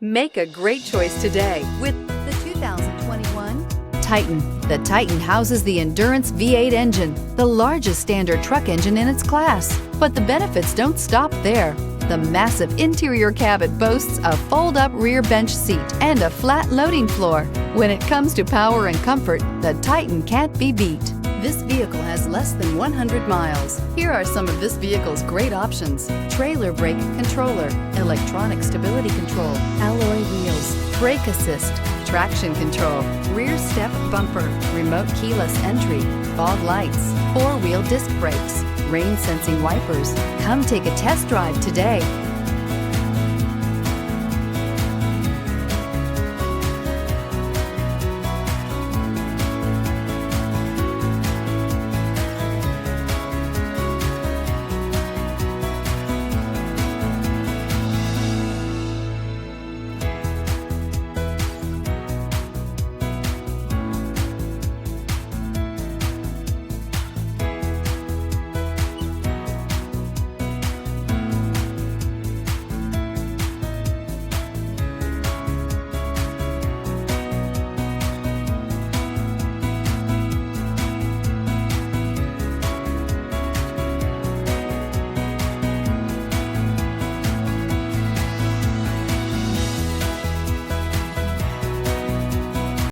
Make a great choice today with the 2021 Titan. The Titan houses the Endurance V8 engine, the largest standard truck engine in its class. But the benefits don't stop there. The massive interior cabin boasts a fold-up rear bench seat and a flat loading floor. When it comes to power and comfort, the Titan can't be beat. This vehicle has less than 100 miles. Here are some of this vehicle's great options: trailer brake controller, electronic stability control, alloy wheels, brake assist, traction control, rear step bumper, remote keyless entry, fog lights, four-wheel disc brakes, rain sensing wipers. Come take a test drive today.